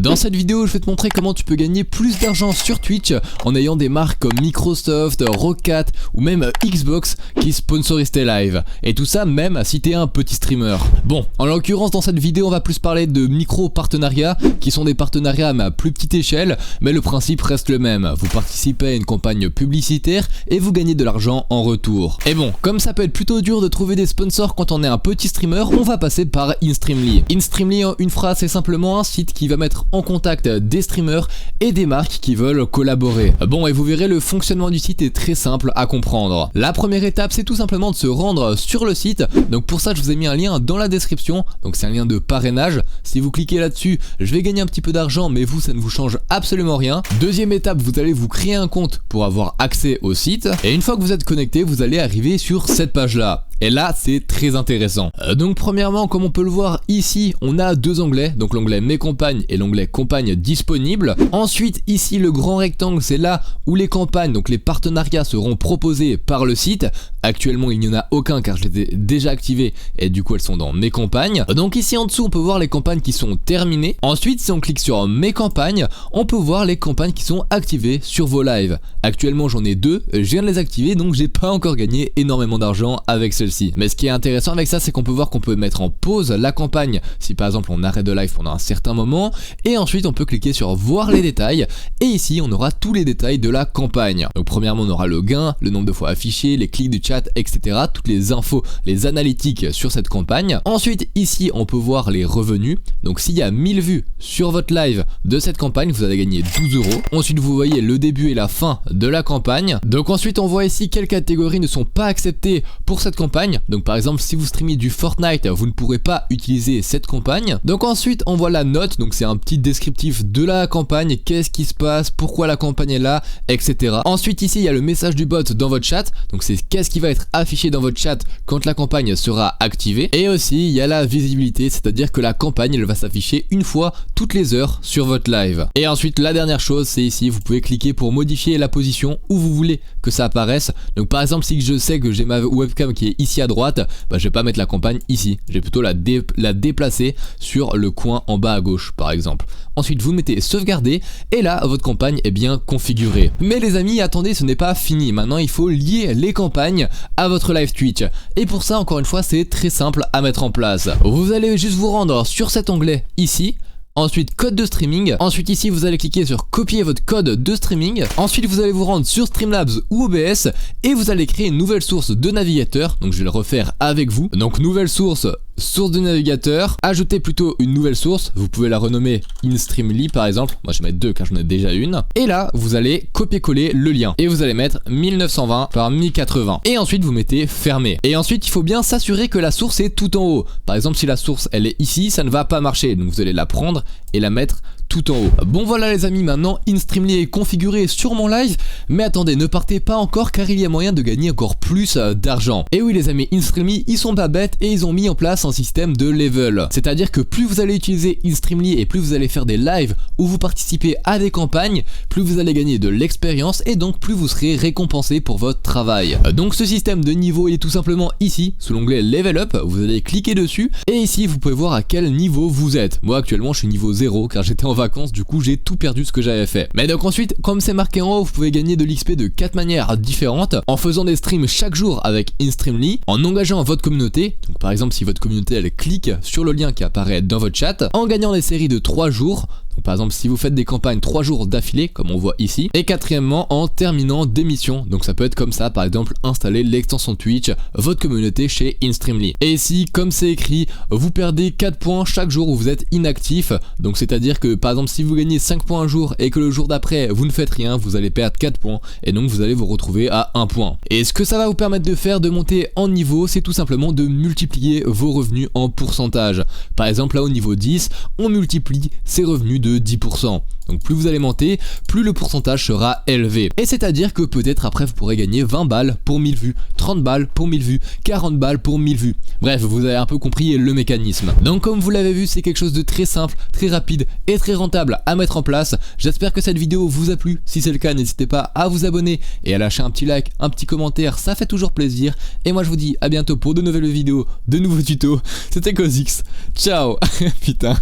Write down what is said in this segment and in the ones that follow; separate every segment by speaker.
Speaker 1: Dans cette vidéo, je vais te montrer comment tu peux gagner plus d'argent sur Twitch en ayant des marques comme Microsoft, Rocket ou même Xbox qui sponsorisent tes lives. Et tout ça même si t'es un petit streamer. Bon, en l'occurrence dans cette vidéo, on va plus parler de micro-partenariats qui sont des partenariats à plus petite échelle, mais le principe reste le même. Vous participez à une campagne publicitaire et vous gagnez de l'argent en retour. Et bon, comme ça peut être plutôt dur de trouver des sponsors quand on est un petit streamer, on va passer par InStreamly. InStreamly, en une phrase, c'est simplement un site qui va mettre en contact des streamers et des marques qui veulent collaborer. Bon, et vous verrez, le fonctionnement du site est très simple à comprendre. La première étape, c'est tout simplement de se rendre sur le site. Donc pour ça, je vous ai mis un lien dans la description. Donc c'est un lien de parrainage. Si vous cliquez là-dessus, je vais gagner un petit peu d'argent, mais vous, ça ne vous change absolument rien. Deuxième étape, vous allez vous créer un compte pour avoir accès au site. Et une fois que vous êtes connecté, vous allez arriver sur cette page-là. Et là, c'est très intéressant. Donc premièrement, comme on peut le voir ici, on a deux onglets. Donc l'onglet Mes campagnes et l'onglet Campagnes disponibles. Ensuite, ici, le grand rectangle, c'est là où les campagnes, donc les partenariats seront proposés par le site. Actuellement, il n'y en a aucun car je les ai déjà activés et du coup, elles sont dans Mes campagnes. Donc ici en dessous, on peut voir les campagnes qui sont terminées. Ensuite, si on clique sur Mes campagnes, on peut voir les campagnes qui sont activées sur vos lives. Actuellement, j'en ai deux. Je viens de les activer, donc j'ai pas encore gagné énormément d'argent avec celle-ci. Mais ce qui est intéressant avec ça, c'est qu'on peut voir qu'on peut mettre en pause la campagne si par exemple on arrête de live pendant un certain moment, et ensuite on peut cliquer sur voir les détails, et ici on aura tous les détails de la campagne. Donc premièrement, on aura le gain, le nombre de fois affiché, les clics du chat, etc. Toutes les infos, les analytiques sur cette campagne. Ensuite ici on peut voir les revenus. Donc s'il y a 1000 vues sur votre live de cette campagne, vous allez gagner 12 €. Ensuite vous voyez le début et la fin de la campagne. Donc ensuite on voit ici quelles catégories ne sont pas acceptées pour cette campagne. Donc par exemple, si vous streamez du Fortnite, vous ne pourrez pas utiliser cette campagne. Donc ensuite on voit la note, donc c'est un petit descriptif de la campagne, qu'est-ce qui se passe, pourquoi la campagne est là, etc. Ensuite ici il y a le message du bot dans votre chat, donc c'est qu'est-ce qui va être affiché dans votre chat quand la campagne sera activée. Et aussi il y a la visibilité, c'est-à-dire que la campagne elle va s'afficher une fois toutes les heures sur votre live. Et ensuite la dernière chose, c'est ici, vous pouvez cliquer pour modifier la position où vous voulez que ça apparaisse. Donc par exemple, si je sais que j'ai ma webcam qui est ici à droite, bah, je vais pas mettre la campagne ici, je vais plutôt la déplacer sur le coin en bas à gauche par exemple. Ensuite vous mettez sauvegarder et là votre campagne est bien configurée. Mais les amis, attendez, ce n'est pas fini. Maintenant il faut lier les campagnes à votre live Twitch, et pour ça encore une fois c'est très simple à mettre en place. Vous allez juste vous rendre sur cet onglet ici. Ensuite code de streaming, ensuite ici vous allez cliquer sur copier votre code de streaming, ensuite vous allez vous rendre sur Streamlabs ou OBS et vous allez créer une nouvelle source de navigateur. Donc je vais le refaire avec vous. Donc nouvelle source de navigateur, ajoutez plutôt une nouvelle source, vous pouvez la renommer InStreamly par exemple, moi je vais mettre deux car j'en ai déjà une, et là vous allez copier-coller le lien et vous allez mettre 1920 par 1080 et ensuite vous mettez fermer. Et ensuite il faut bien s'assurer que la source est tout en haut. Par exemple si la source elle est ici, ça ne va pas marcher, donc vous allez la prendre et la mettre tout en haut. Bon voilà les amis, maintenant InStreamly est configuré sur mon live, mais attendez, ne partez pas encore car il y a moyen de gagner encore plus d'argent. Et oui les amis, InStreamly ils sont pas bêtes et ils ont mis en place un système de level. C'est-à-dire que plus vous allez utiliser InStreamly et plus vous allez faire des lives où vous participez à des campagnes, plus vous allez gagner de l'expérience et donc plus vous serez récompensé pour votre travail. Donc ce système de niveau il est tout simplement ici, sous l'onglet Level Up, vous allez cliquer dessus et ici vous pouvez voir à quel niveau vous êtes. Moi actuellement je suis niveau 0 car j'étais en vacances, du coup j'ai tout perdu ce que j'avais fait. Mais donc ensuite, comme c'est marqué en haut, vous pouvez gagner de l'XP de 4 manières différentes, en faisant des streams chaque jour avec InStreamly, en engageant votre communauté, donc par exemple si votre communauté elle clique sur le lien qui apparaît dans votre chat, en gagnant des séries de 3 jours, donc par exemple si vous faites des campagnes 3 jours d'affilée comme on voit ici, et quatrièmement en terminant des missions, donc ça peut être comme ça, par exemple installer l'extension Twitch, votre communauté chez InStreamly. Et ici comme c'est écrit, vous perdez 4 points chaque jour où vous êtes inactif, donc c'est à dire que par exemple si vous gagnez 5 points un jour et que le jour d'après vous ne faites rien, vous allez perdre 4 points et donc vous allez vous retrouver à 1 point. Et ce que ça va vous permettre de faire, de monter en niveau, c'est tout simplement de multiplier vos revenus en pourcentage. Par exemple là au niveau 10, on multiplie ses revenus de 10%. Donc plus vous allez monter, plus le pourcentage sera élevé. Et c'est à dire que peut-être après vous pourrez gagner 20 balles pour 1000 vues, 30 balles pour 1000 vues, 40 balles pour 1000 vues. Bref, vous avez un peu compris le mécanisme. Donc comme vous l'avez vu, c'est quelque chose de très simple, très rapide et très rentable à mettre en place. J'espère que cette vidéo vous a plu. Si c'est le cas, n'hésitez pas à vous abonner et à lâcher un petit like, un petit commentaire, ça fait toujours plaisir. Et moi je vous dis à bientôt pour de nouvelles vidéos, de nouveaux tutos. C'était Kozix. Ciao. Putain.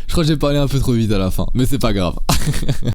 Speaker 1: Je crois que j'ai parlé un peu trop vite à la fin, mais c'est pas grave.